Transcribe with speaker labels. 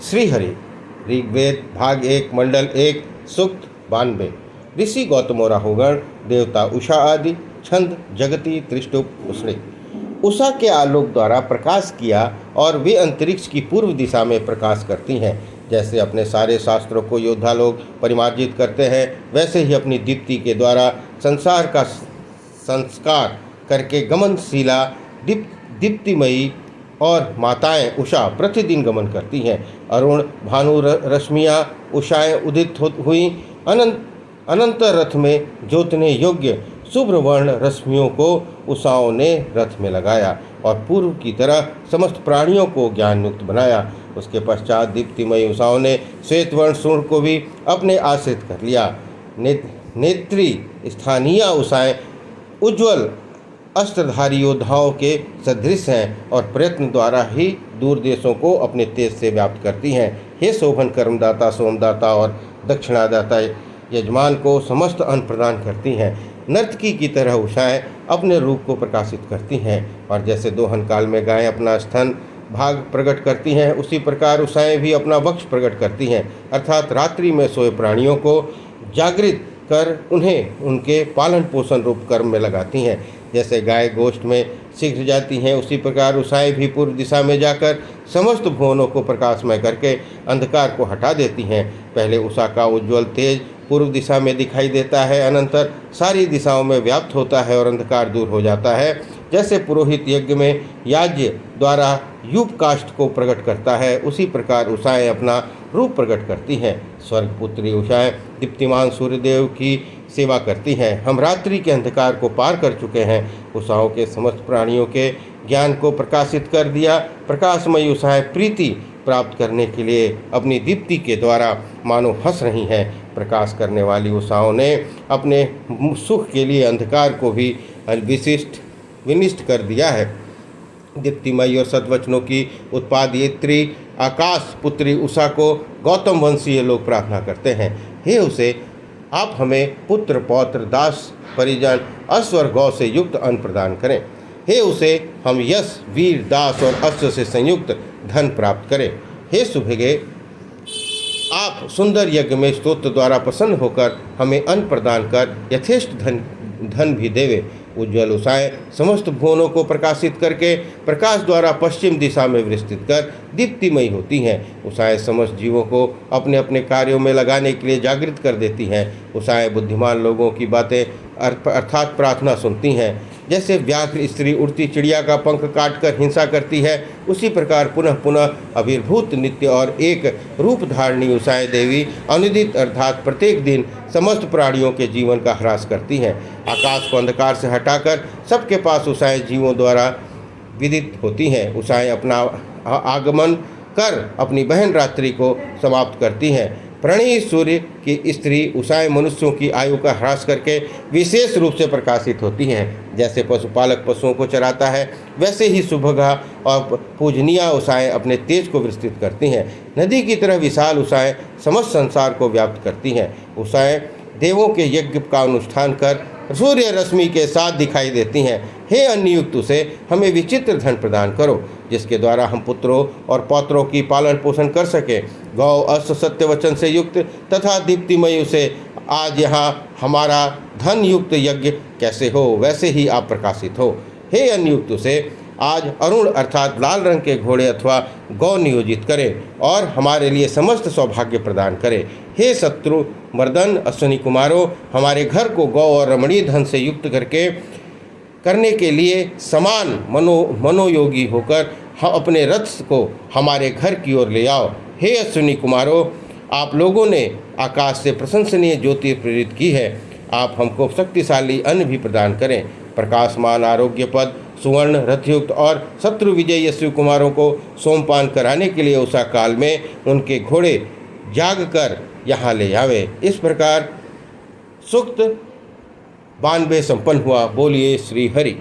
Speaker 1: श्रीहरि। ऋग्वेद भाग 1 मंडल 1 सूक्त 92। ऋषि गौतम और राहुगण, देवता उषा आदि, छंद जगति त्रिष्टुप उष्णी। उषा के आलोक द्वारा प्रकाश किया और वे अंतरिक्ष की पूर्व दिशा में प्रकाश करती हैं। जैसे अपने सारे शास्त्रों को योद्धा लोग परिमार्जित करते हैं, वैसे ही अपनी दीप्ति के द्वारा संसार का संस्कार करके गमनशीला दीप्तिमयी और माताएं उषा प्रतिदिन गमन करती हैं। अरुण भानु रश्मियाँ उषाएं उदित हुई। अनंत रथ में जोतने योग्य शुभ्र वर्ण रश्मियों को उषाओं ने रथ में लगाया और पूर्व की तरह समस्त प्राणियों को ज्ञान युक्त बनाया। उसके पश्चात दीप्तिमयी उषाओं ने श्वेत वर्ण सूर्य को भी अपने आश्रित कर लिया। नेत्री स्थानीय उषाएं उज्ज्वल अस्त्रधारी योद्धाओं के सदृश हैं और प्रयत्न द्वारा ही दूर देशों को अपने तेज से व्याप्त करती हैं। हे शोभन कर्मदाता, सोमदाता और दक्षिणादाता, यजमान को समस्त अन्न प्रदान करती हैं। नर्तकी की तरह उषाएं अपने रूप को प्रकाशित करती हैं और जैसे दोहन काल में गायें अपना स्तन भाग प्रकट करती हैं, उसी प्रकार उषाएं भी अपना वक्ष प्रकट करती हैं, अर्थात रात्रि में सोए प्राणियों को जागृत कर उन्हें उनके पालन पोषण रूप कर्म में लगाती हैं। जैसे गाय गोष्ठ में शीघ्र जाती हैं, उसी प्रकार उषाएं भी पूर्व दिशा में जाकर समस्त भुवनों को प्रकाशमय करके अंधकार को हटा देती हैं। पहले उषा का उज्ज्वल तेज पूर्व दिशा में दिखाई देता है, अनंतर सारी दिशाओं में व्याप्त होता है और अंधकार दूर हो जाता है। जैसे पुरोहित यज्ञ में याज्ञ द्वारा यूप काष्ठ को प्रकट करता है, उसी प्रकार उषाएं अपना रूप प्रकट करती हैं। स्वर्गपुत्री उषाएं दीप्तिमान सूर्यदेव की सेवा करती हैं। हम रात्रि के अंधकार को पार कर चुके हैं। उषाओं के समस्त प्राणियों के ज्ञान को प्रकाशित कर दिया। प्रकाशमयी उषाएं प्रीति प्राप्त करने के लिए अपनी दीप्ति के द्वारा मानो हंस रही हैं। प्रकाश करने वाली उषाओं ने अपने सुख के लिए अंधकार को भी विनिष्ट कर दिया है। दीप्तिमयी और सद्वचनों की उत्पादयित्री आकाश पुत्री उषा को गौतम वंशीय लोग प्रार्थना करते हैं। हे उसे, आप हमें पुत्र पौत्र दास परिजन अश्व और गौ से युक्त अन्न प्रदान करें। हे उसे, हम यश वीर दास और अश्व से संयुक्त धन प्राप्त करें। हे सुभगे, आप सुंदर यज्ञ में स्तोत्र द्वारा प्रसन्न होकर हमें अन्न प्रदान कर यथेष्ट धन भी देवे। उज्ज्वल उषाएं समस्त भुवनों को प्रकाशित करके प्रकाश द्वारा पश्चिम दिशा में विस्तृत कर दीप्तिमयी होती हैं। उषाएं समस्त जीवों को अपने अपने कार्यों में लगाने के लिए जागृत कर देती हैं। उषाएं बुद्धिमान लोगों की बातें अर्थात प्रार्थना सुनती हैं। जैसे व्याघ्र स्त्री उड़ती चिड़िया का पंख काटकर हिंसा करती है, उसी प्रकार पुनः पुनः अभिर्भूत नित्य और एक रूप धारणी उषाएं देवी अनुदित अर्थात प्रत्येक दिन समस्त प्राणियों के जीवन का ह्रास करती हैं। आकाश को अंधकार से हटाकर सबके पास उषाएं जीवों द्वारा विदित होती हैं। उषाएं अपना आगमन कर अपनी बहन रात्रि को समाप्त करती हैं। प्रणयी सूर्य की स्त्री उषाएं मनुष्यों की आयु का ह्रास करके विशेष रूप से प्रकाशित होती हैं। जैसे पशुपालक पशुओं को चराता है, वैसे ही सुभगा और पूजनीय उषाएं अपने तेज को विस्तृत करती हैं। नदी की तरह विशाल उषाएं समस्त संसार को व्याप्त करती हैं। उषाएं देवों के यज्ञ का अनुष्ठान कर सूर्य रश्मि के साथ दिखाई देती हैं। हे अन्ययुक्त उसे, हमें विचित्र धन प्रदान करो, जिसके द्वारा हम पुत्रों और पौत्रों की पालन पोषण कर सकें। गौ अश्व सत्य वचन से युक्त तथा दीप्तिमयी उसे, आज यहाँ हमारा धन युक्त यज्ञ कैसे हो, वैसे ही आप प्रकाशित हो। हे अन्ययुक्त उसे, आज अरुण अर्थात लाल रंग के घोड़े अथवा गौ नियोजित करें और हमारे लिए समस्त सौभाग्य प्रदान करें। हे शत्रु मर्दन अश्विनी कुमारों, हमारे घर को गौ और रमणीय धन से युक्त करने के लिए समान मनोयोगी होकर अपने रथ को हमारे घर की ओर ले आओ। हे अश्विनी कुमारों, आप लोगों ने आकाश से प्रशंसनीय ज्योति प्रेरित की है। आप हमको शक्तिशाली अन्न भी प्रदान करें। प्रकाशमान आरोग्य पद सुवर्ण रथयुक्त और शत्रु विजयी अश्विनी कुमारों को सोमपान कराने के लिए उषा काल में उनके घोड़े जाग कर यहाँ ले आवे। इस प्रकार सूक्त 92 संपन्न हुआ। बोलिए श्री हरि।